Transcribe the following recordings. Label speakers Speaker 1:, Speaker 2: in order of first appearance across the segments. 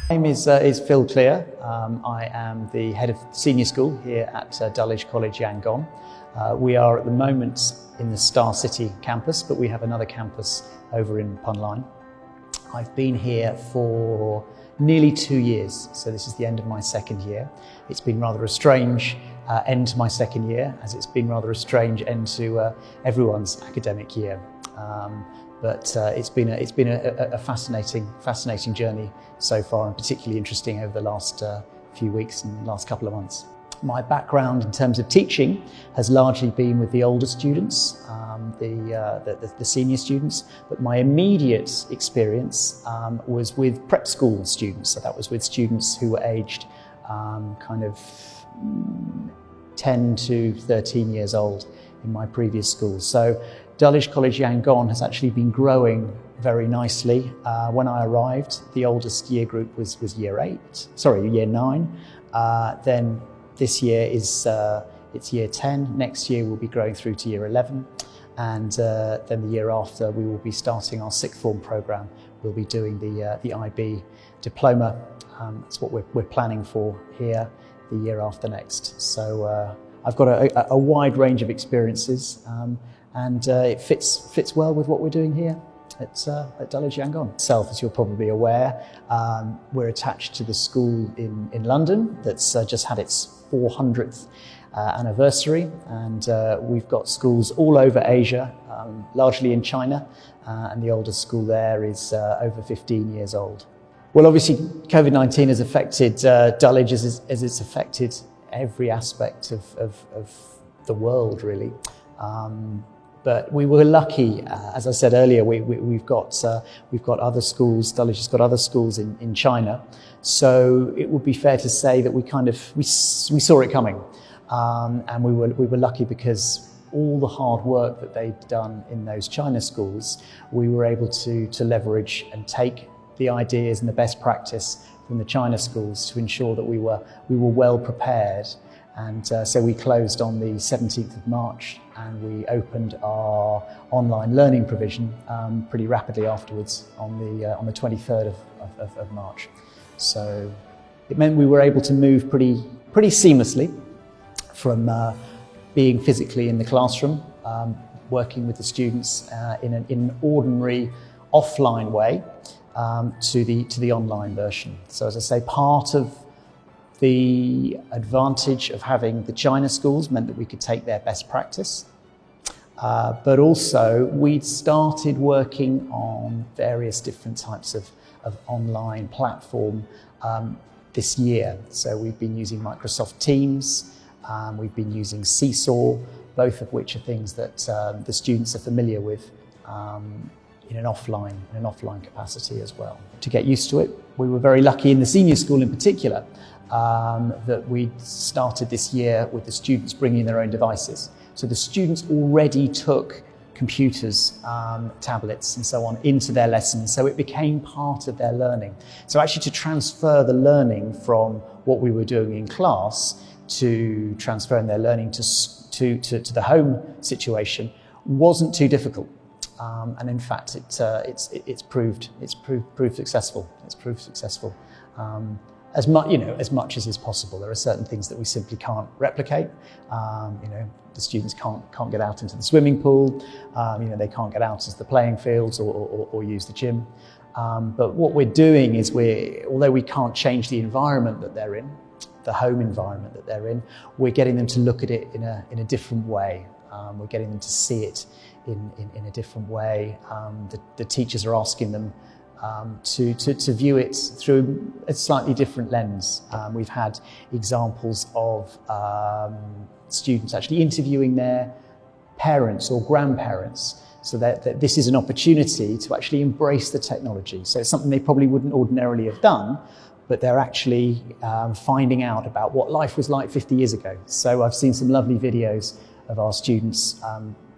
Speaker 1: My name is Phil Clear. I am the head of senior school here at Dulwich College Yangon. We are at the moment in the Star City campus, but we have another campus over in Punline. I've been here for nearly 2 years, so this is the end of my second year. It's been rather a strange end to my second year, as it's been rather a strange end to everyone's academic year. But it's been a fascinating journey so far, and particularly interesting over the last few weeks and last couple of months. My background in terms of teaching has largely been with the older students, the senior students, but my immediate experience was with prep school students. So that was with students who were aged kind of 10 to 13 years old in my previous school. So Dulwich College Yangon has actually been growing very nicely. When I arrived, the oldest year group was year 9. Then this year it's year 10. Next year we'll be growing through to year 11. And then the year after we will be starting our sixth form programme. We'll be doing the IB diploma. That's what we're planning for here the year after next. So I've got a wide range of experiences, and it fits well with what we're doing here at Dulwich Yangon. Itself, as you're probably aware, we're attached to the school in London that's just had its 400th anniversary, and we've got schools all over Asia, largely in China, and the oldest school there is over 15 years old. Well, obviously COVID-19 has affected Dulwich as it's affected every aspect of the world, really. But we were lucky, as I said earlier, we've got other schools. Dulwich has got other schools in China, so it would be fair to say that we saw it coming, and we were lucky because all the hard work that they'd done in those China schools, we were able to leverage and take the ideas and the best practice from the China schools to ensure that we were well prepared. And so we closed on the 17th of March, and we opened our online learning provision pretty rapidly afterwards on the 23rd of March. So it meant we were able to move pretty seamlessly from being physically in the classroom, working with the students in an ordinary offline way, to the online version. So as I say, part of the advantage of having the China schools meant that we could take their best practice, but also we'd started working on various different types of online platform this year. So we've been using Microsoft Teams, we've been using Seesaw, both of which are things that the students are familiar with in an offline capacity as well. To get used to it, we were very lucky in the senior school in particular that we started this year with the students bringing their own devices. So the students already took computers, tablets and so on into their lessons, so it became part of their learning. So actually to transfer the learning from what we were doing in class to transferring their learning to the home situation wasn't too difficult. And in fact, it's proved successful. It's proved successful as much as is possible. There are certain things that we simply can't replicate. The students can't get out into the swimming pool. They can't get out into the playing fields or use the gym. But what we're doing is although we can't change the environment that they're in, the home environment that they're in, we're getting them to look at it in a different way. We're getting them to see it in a different way. The teachers are asking them to view it through a slightly different lens. We've had examples of students actually interviewing their parents or grandparents, so that this is an opportunity to actually embrace the technology. So it's something they probably wouldn't ordinarily have done, but they're actually finding out about what life was like 50 years ago. So I've seen some lovely videos of our students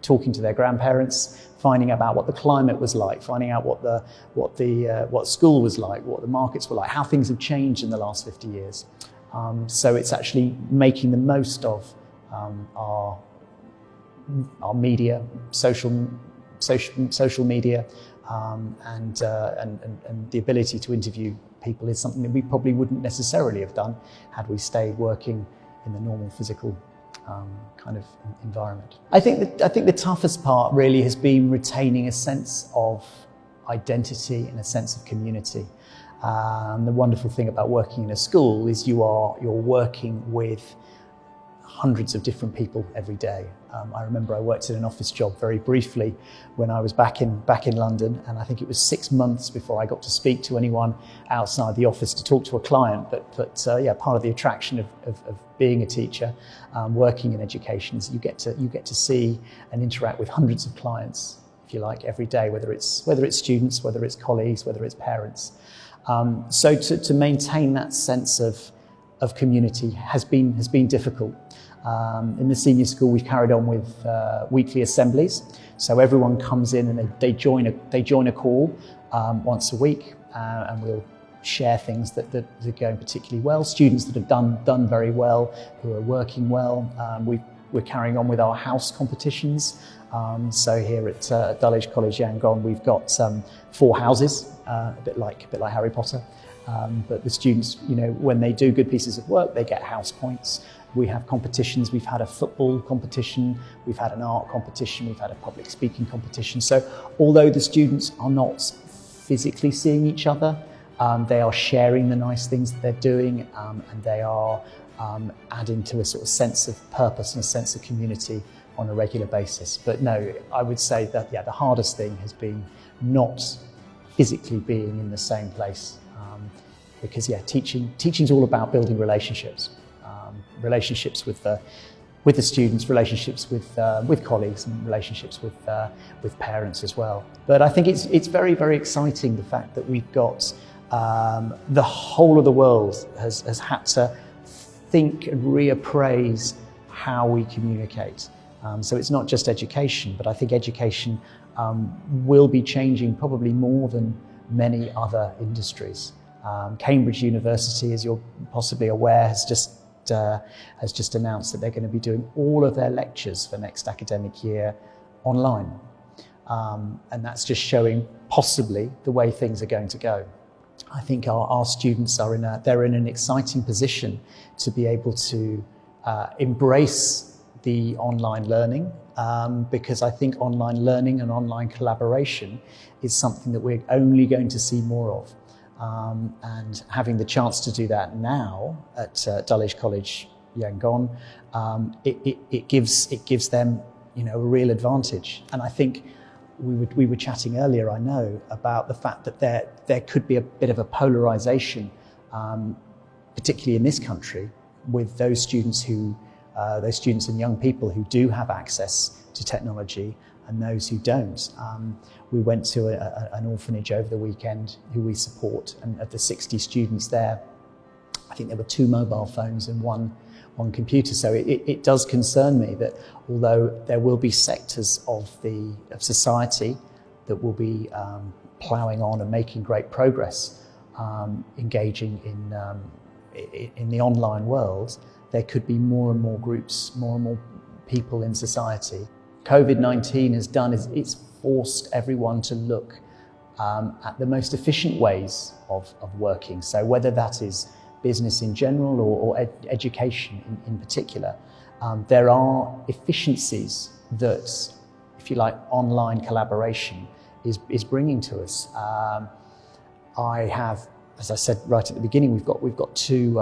Speaker 1: talking to their grandparents, finding out about what the climate was like, finding out what school was like, what the markets were like, how things have changed in the last 50 years. So it's actually making the most of our media, social media, and the ability to interview people is something that we probably wouldn't necessarily have done had we stayed working in the normal physical kind of environment. I think the toughest part really has been retaining a sense of identity and a sense of community. The wonderful thing about working in a school is you're working with hundreds of different people every day. I remember I worked in an office job very briefly when I was back in London, and I think it was 6 months before I got to speak to anyone outside the office to talk to a client. But part of the attraction of being a teacher, working in education, is you get to see and interact with hundreds of clients, if you like, every day, whether it's students, whether it's colleagues, whether it's parents. So to maintain that sense of community has been difficult. In the senior school, we've carried on with weekly assemblies. So everyone comes in and they join a call once a week, and we'll share things that are going particularly well. Students that have done very well, who are working well. We're carrying on with our house competitions. So here at Dulwich College Yangon, we've got 4 houses, a bit like Harry Potter. But the students, when they do good pieces of work, they get house points. We have competitions. We've had a football competition. We've had an art competition. We've had a public speaking competition. So although the students are not physically seeing each other, they are sharing the nice things that they're doing, and they are adding to a sort of sense of purpose and a sense of community on a regular basis. But no, I would say that the hardest thing has been not physically being in the same place, because teaching's all about building relationships, relationships with the students, relationships with colleagues, and relationships with parents as well. But I think it's very, very exciting, the fact that we've got the whole of the world has had to think and reappraise how we communicate. So it's not just education, but I think education will be changing probably more than many other industries. Cambridge University, as you're possibly aware, has just announced that they're going to be doing all of their lectures for next academic year online. And that's just showing possibly the way things are going to go. I think our students are in an exciting position to be able to embrace the online learning, because I think online learning and online collaboration is something that we're only going to see more of. And having the chance to do that now at Dulwich College Yangon, it gives them a real advantage. And I think we were chatting earlier, I know, about the fact that there could be a bit of a polarization, particularly in this country, with those students and young people who do have access to technology and those who don't. We went to an orphanage over the weekend who we support, and of the 60 students there, I think there were 2 mobile phones and one computer. So it does concern me that although there will be sectors of society that will be ploughing on and making great progress, engaging in the online world, there could be more and more groups, more and more people in society. COVID-19 has done is it's forced everyone to look at the most efficient ways of working. So whether that is business in general or education in particular, there are efficiencies that, if you like, online collaboration is bringing to us. I have, as I said right at the beginning, we've got two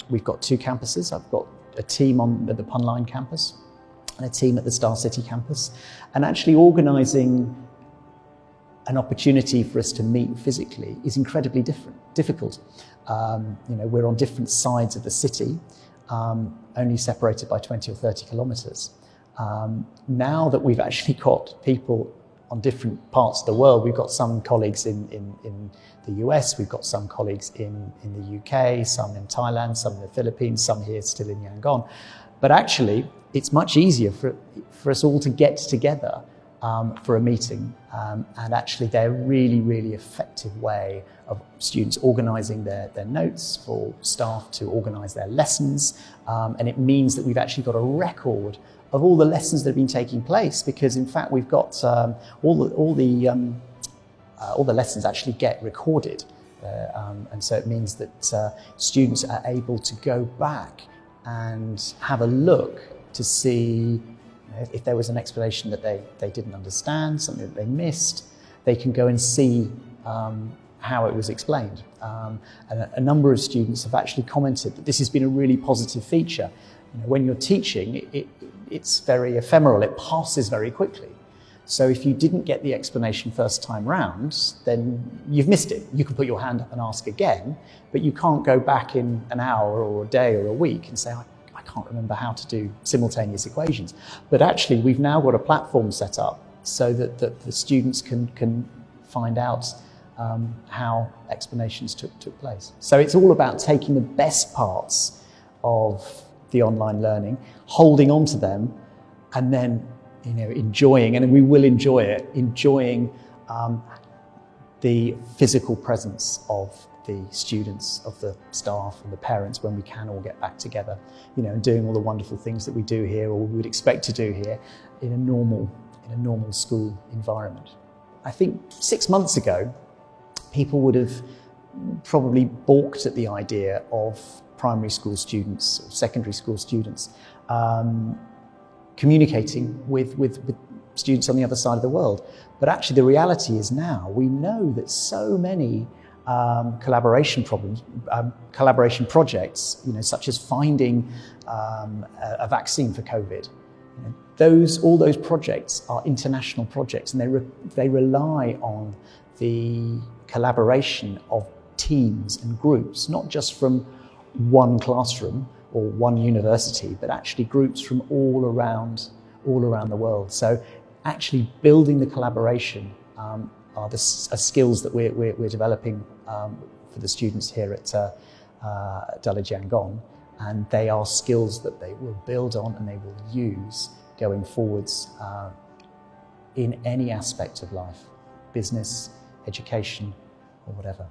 Speaker 1: campuses. I've got a team on the Punline campus and a team at the Star City campus, and actually organising an opportunity for us to meet physically is incredibly difficult. We're on different sides of the city, only separated by 20 or 30 kilometres. Now that we've actually got people on different parts of the world, we've got some colleagues in the US, we've got some colleagues in the UK, some in Thailand, some in the Philippines, some here still in Yangon. But actually, it's much easier for us all to get together for a meeting, and actually they're a really, really effective way of students organising their notes, for staff to organise their lessons, and it means that we've actually got a record of all the lessons that have been taking place, because in fact we've got all the all the lessons actually get recorded. And so it means that students are able to go back and have a look to see if there was an explanation that they didn't understand, something that they missed. They can go and see how it was explained. And a number of students have actually commented that this has been a really positive feature. When you're teaching, it's very ephemeral, it passes very quickly. So if you didn't get the explanation first time round, then you've missed it. You can put your hand up and ask again, but you can't go back in an hour or a day or a week and say, I can't remember how to do simultaneous equations. But actually, we've now got a platform set up so that the students can find out how explanations took place. So it's all about taking the best parts of the online learning, holding on to them, and then enjoying, and we will enjoy it, enjoying the physical presence of the students, of the staff and the parents when we can all get back together, and doing all the wonderful things that we do here or we would expect to do here in a normal school environment. I think 6 months ago, people would have probably balked at the idea of primary school students or secondary school students communicating with students on the other side of the world. But actually the reality is now we know that so many collaboration projects, such as finding a vaccine for COVID, all those projects are international projects, and they rely on the collaboration of teams and groups, not just from one classroom or one university, but actually groups from all around the world. So actually building the collaboration are skills that we're developing for the students here at Dulwich Yangon, and they are skills that they will build on and they will use going forwards in any aspect of life, business, education, or whatever.